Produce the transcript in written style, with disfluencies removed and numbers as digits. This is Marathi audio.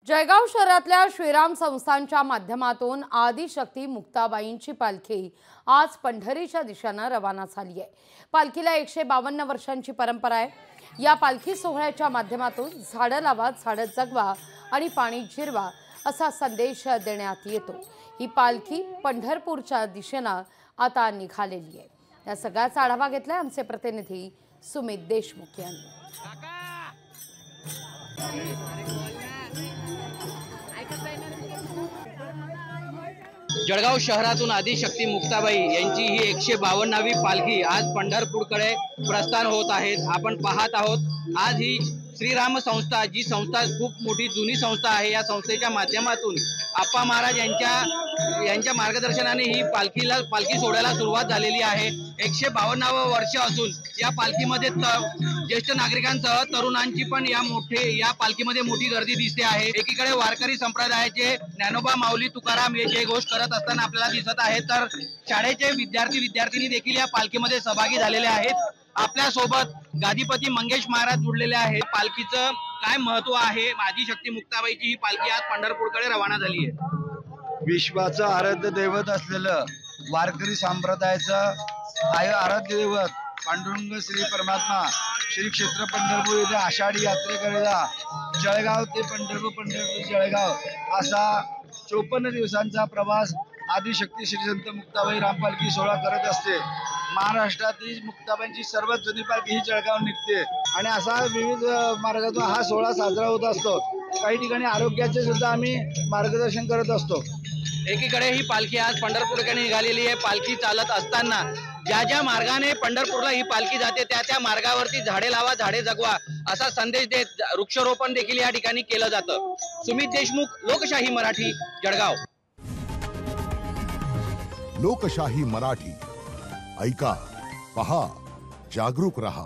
जळगाव शहरातल्या श्रीराम संस्थानच्या माध्यमातून आदिशक्ती मुक्ताबाईंची पालखी आज पंढरीच्या दिशेने रवाना झाली आहे। पालखीला 152 वर्षांची परंपरा आहे। या पालखी सोहळ्याच्या माध्यमातून झाडं लावा, झाडं जगवा आणि पाणी जिरवा असा संदेश देण्यात येतो। ही पालखी पंढरपूरच्या दिशेने आता निघालेली आहे। या सगळ्याचा आढावा घेतलाय आमचे प्रतिनिधी सुमित देशमुख यांनी। जळगाव शहरातून आदिशक्ती मुक्ताबाई यांची ही 152वी पालखी आज पंढरपूरकडे प्रस्थान होत आहे। आपण पाहत आहोत आज ही श्रीराम संस्था, जी संस्था खूप मोठी जुनी संस्था आहे, या संस्थेच्या माध्यमातून आप्पा महाराज यांच्या मार्गदर्शनाने ही पालखी सोहळ्याला सुरुवात झालेली आहे। 152वे वर्ष असून या पालखीमध्ये ज्येष्ठ नागरिकांसह तरुणांची पण या पालखीमध्ये मोठी गर्दी दिसते आहे। एकीकडे वारकरी संप्रदायाचे ज्ञानोबा माऊली तुकाराम हे जयघोष करत असताना आपल्याला दिसत आहे, तर शाळेचे विद्यार्थी देखील या पालखीमध्ये सहभागी झालेले आहेत। आपल्या सोबत गादीपती मंगेश महाराज जुडलेले आहेत। पालखीचं काय महत्व आहे? आदिशक्ती मुक्ताबाईची ही पालखी आज पंढरपूरकडे रवाना झाली आहे। विश्वाचं आराध्य दैवत असलेलं वारकरी संप्रदायाचं आराध्य दैवत पांडुरंग श्री परमात्मा श्री क्षेत्र पंढरपूर येथे आषाढी यात्रेकरिता जळगाव ते पंढरपूर, पंढरपूर जळगाव असा 54 दिवसांचा प्रवास आदिशक्ती श्री संत मुक्ताबाई राम पालखी सोहळा करत असते। महाराष्ट्रातील मुक्ताबाईंची सर्वात जुनी पालखी ही जळगाव निघते आणि असा विविध मार्गातून हा सोहळा साजरा होत असतो। काही ठिकाणी आरोग्याचे सुद्धा आम्ही मार्गदर्शन करत असतो। एकीकडे ही पालखी आज पंढरपूरकडे निघालेली आहे। पालखी चालत असताना ज्या मार्गाने पंढरपूरला ही पालखी जाते त्या मार्गावरती झाडे लावा, झाडे जगवा असा संदेश देत वृक्षारोपण देखील या ठिकाणी केलं जातं। सुमित देशमुख, लोकशाही मराठी, जळगाव। लोकशाही मराठी, ऐका, पहा, जागरूक रहा।